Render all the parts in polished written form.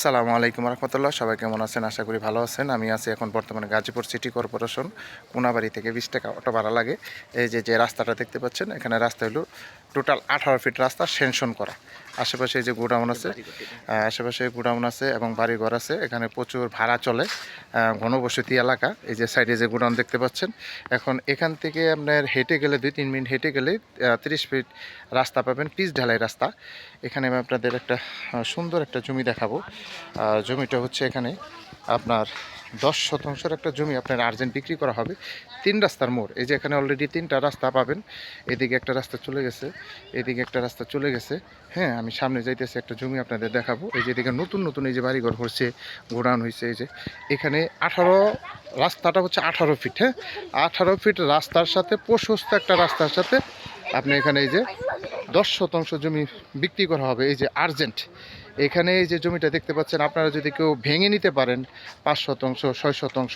আসসালামু আলাইকুম রহমতুল্লাহ। সবাই কেমন আছেন? আশা করি ভালো আছেন। আমি আছি এখন বর্তমানে গাজীপুর সিটি কর্পোরেশন। কোনাবাড়ি থেকে 20 টাকা অটো ভাড়া লাগে। এই যে রাস্তাটা দেখতে পাচ্ছেন, এখানে রাস্তা হলো টোটাল 18 ফিট রাস্তা সেনশন করা। আশেপাশে যে গোডাউন আছে, আশেপাশে গোডাউন আছে এবং বাড়িঘর আছে। এখানে প্রচুর ভাড়া চলে, ঘনবসতি এলাকা। এই যে সাইডে যে গোডাউন দেখতে পাচ্ছেন, এখন এখান থেকে আপনার হেঁটে গেলে 2-3 মিনিট হেঁটে গেলে 30 ফিট রাস্তা পাবেন, পিচ ঢালাই রাস্তা। এখানে আমি আপনাদের একটা সুন্দর একটা জমি দেখাবো। জমিটা হচ্ছে এখানে আপনার 10 শতাংশের একটা জমি আপনার আর্জেন্ট বিক্রি করা হবে। 3 রাস্তার মোড়। এই যে এখানে অলরেডি 3টা রাস্তা পাবেন। এদিকে একটা রাস্তা চলে গেছে, এদিকে একটা রাস্তা চলে গেছে। হ্যাঁ, আমি সামনে যাইতেছি, একটা জমি আপনাদের দেখাবো। এই যে এদিকে নতুন নতুন এই যে বাড়িঘর হচ্ছে, গোডাউন হয়েছে। এই যে এখানে 18 রাস্তাটা হচ্ছে 18 ফিট। হ্যাঁ, 18 ফিট রাস্তার সাথে প্রশস্ত একটা রাস্তার সাথে আপনি এখানে এই যে 10 শতাংশ জমি বিক্রি করা হবে। এই যে আর্জেন্ট এখানে এই যে জমিটা দেখতে পাচ্ছেন, আপনারা যদি কেউ ভেঙে নিতে পারেন 5 শতাংশ 6 শতাংশ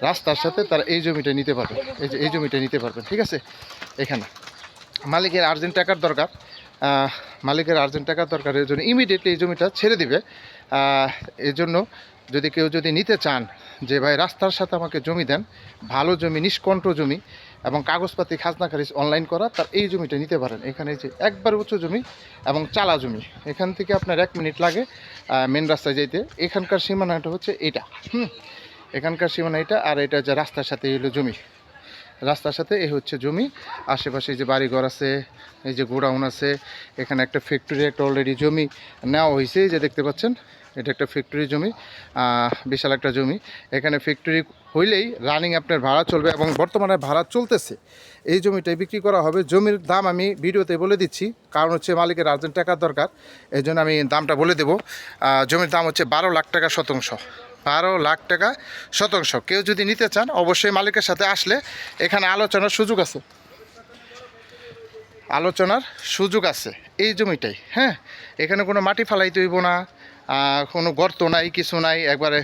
রাস্তার সাথে, তারা এই জমিটা নিতে পারবেন। এই যে এই জমিটা নিতে পারবেন, ঠিক আছে। এখানে মালিকের আর্জেন্ট টাকার দরকার, মালিকের আর্জেন্ট টাকার দরকার, এর জন্য ইমিডিয়েটলি এই জমিটা ছেড়ে দিবে। এর জন্য যদি কেউ যদি নিতে চান যে ভাই রাস্তার সাথে আমাকে জমি দেন, ভালো জমি, নিষ্কণ্ঠ জমি এবং কাগজপাতি খাজনা খারিজ অনলাইন করা, তার এই জমিটা নিতে পারেন। এখানে যে একবার উঁচু জমি এবং চালা জমি, এখান থেকে আপনার 1 মিনিট লাগে মেন রাস্তায় যেতে। এখানকার সীমানাটা হচ্ছে এটা, এখানকার সীমানা এটা। আর এটা যে রাস্তার সাথে হলো জমি, রাস্তার সাথে এই হচ্ছে জমি। আশেপাশে যে বাড়িঘর আছে, এই যে গোডাউন আছে, এখানে একটা ফ্যাক্টরি একটা অলরেডি জমি নেওয়া হয়েছে, যে দেখতে পাচ্ছেন এটা একটা ফ্যাক্টরি জমি, বিশাল একটা জমি। এখানে ফ্যাক্টরি হইলেই রানিং আপনার ভাড়া চলবে এবং বর্তমানে ভাড়া চলতেছে। এই জমিটাই বিক্রি করা হবে। জমির দাম আমি ভিডিওতে বলে দিচ্ছি, কারণ হচ্ছে মালিকের আর্জেন্ট টাকার দরকার, এই জন্য আমি দামটা বলে দেবো। জমির দাম হচ্ছে 12 লাখ টাকা শতাংশ। 12 লাখ টাকা শতাংশ। কেউ যদি নিতে চান অবশ্যই মালিকের সাথে আসলে এখানে আলোচনার সুযোগ আছে, আলোচনার সুযোগ আছে এই জমিটাই। হ্যাঁ, এখানে কোনো মাটি ফালাইতে হইব না, কোনো গর্ত নাই, কিছু নাই, একবারে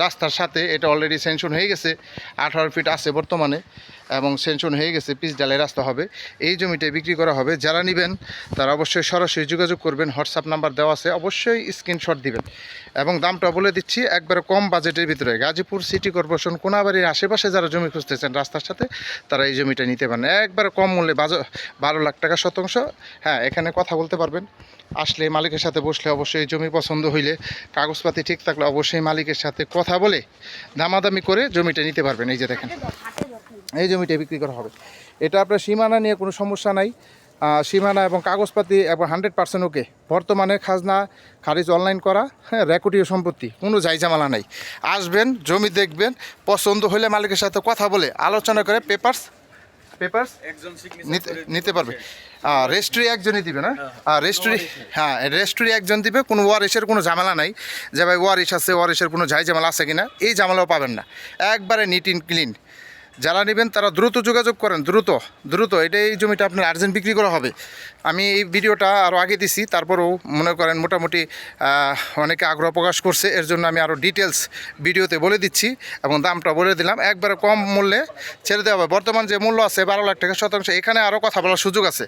রাস্তার সাথে। এটা অলরেডি সেনশন হয়ে গেছে, 18 ফিট আছে বর্তমানে এবং সেনশন হয়ে গেছে, পিচ ডালাই রাস্তা হবে। এই জমিটাই বিক্রি করা হবে। যারা নেবেন তারা অবশ্যই সরাসরি যোগাযোগ করবেন, হোয়াটসঅ্যাপ নাম্বার দেওয়া আছে, অবশ্যই স্ক্রিনশট দিবেন। এবং দামটা বলে দিচ্ছি, একবারে কম বাজেটের ভিতরে। গাজীপুর সিটি কর্পোরেশন কোনাবাড়ির আশেপাশে যারা জমি খুঁজতেছেন রাস্তার সাথে, তারা এই জমিটা নিতে পারেন একবারে কম মূল্যে, 12 লাখ টাকা শতাংশ। হ্যাঁ, এখানে কথা বলতে পারবেন, আসলে মালিকের সাথে বসলে অবশ্যই জমি পছন্দ হইলে, কাগজপাতি ঠিক থাকলে অবশ্যই মালিকের সাথে কথা বলে দামাদামি করে জমিটা নিতে পারবেন। এই যে দেখেন, এই জমিটা বিক্রি করা হবে। এটা আপনার সীমানা নিয়ে কোনো সমস্যা নাই, সীমানা এবং কাগজপাতি এবং 100% ওকে। বর্তমানে খাজনা খারিজ অনলাইন করা, হ্যাঁ, রেকর্ডীয় সম্পত্তি, কোনো জায়জামালা নাই। আসবেন, জমি দেখবেন, পছন্দ হলে মালিকের সাথে কথা বলে আলোচনা করে পেপারস নিতে পারবে। রেজিস্ট্রি একজনই দিবে না, রেজিস্ট্রি, হ্যাঁ, রেজিস্ট্রি একজন দিবে। কোনো ওয়ারিশের কোনো ঝামেলা নাই যে ভাই ওয়ারিশ আছে, ওয়ারিশের কোনো ঝামেলা আছে কিনা, এই ঝামেলাও পাবেন না। একবারে নিট ইন ক্লিন। যারা নেবেন তারা দ্রুত যোগাযোগ করেন, দ্রুত দ্রুত। এটা এই জমিটা আপনার আর্জেন্ট বিক্রি করা হবে। আমি এই ভিডিওটা আরও আগে দিছি, তারপরেও মনে করেন মোটামুটি অনেকে আগ্রহ প্রকাশ করছে, এর জন্য আমি আরও ডিটেলস ভিডিওতে বলে দিচ্ছি এবং দামটা বলে দিলাম। একবারে কম মূল্যে ছেড়ে দেওয়া হবে। বর্তমান যে মূল্য আছে 12 লাখ টাকা শতাংশ। এখানে আরও কথা বলার সুযোগ আছে।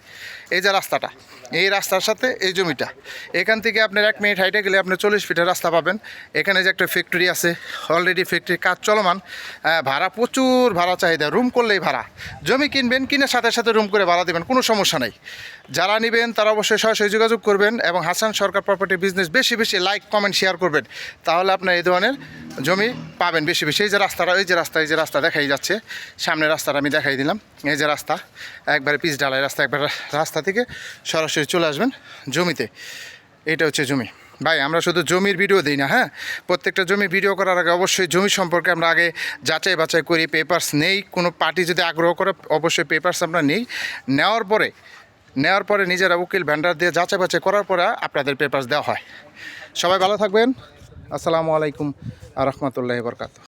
এই যে রাস্তাটা, এই রাস্তার সাথে এই জমিটা, এখান থেকে আপনার 1 মিনিট হাইটে গেলে আপনি 40 ফিটের রাস্তা পাবেন। এখানে যে একটা ফ্যাক্টরি আছে, অলরেডি ফ্যাক্টরির কাজ চলমান, ভাড়া প্রচুর, ভাড়া চাহিদা, রুম করলেই ভাড়া। জমি কিনবেন, কিনের সাথে সাথে রুম করে ভাড়া দেবেন, কোনো সমস্যা নেই। যারা নেবেন তারা অবশ্যই সরাসরি যোগাযোগ করবেন এবং হাসান সরকার প্রপার্টি বিজনেস বেশি বেশি লাইক কমেন্ট শেয়ার করবেন, তাহলে আপনার এই ধরনের জমি পাবেন বেশি বেশি। এই যে রাস্তাটা, এই যে রাস্তা, এই যে রাস্তা দেখাই যাচ্ছে, সামনের রাস্তাটা আমি দেখাই দিলাম। এই যে রাস্তা, একবারে পিচ ঢালাই রাস্তা, একবার রাস্তা থেকে সরাসরি চলে আসবেন জমিতে। এটা হচ্ছে জমি। ভাই, আমরা শুধু জমির ভিডিও দিই না, হ্যাঁ, প্রত্যেকটা জমি ভিডিও করার আগে অবশ্যই জমি সম্পর্কে আমরা আগে যাচাই বাছাই করি। পেপারস নেই, কোনো পার্টি যদি আগ্রহ করে অবশ্যই পেপারস আমরা নেই। নেওয়ার পরে নিজেরা উকিল ভেন্ডার দিয়ে যাচাই বাছাই করার পরে আপনাদের পেপারস দেওয়া হয়। সবাই ভালো থাকবেন। আসসালামু আলাইকুম আ রহমতুল্লাহি বরকাতুহু।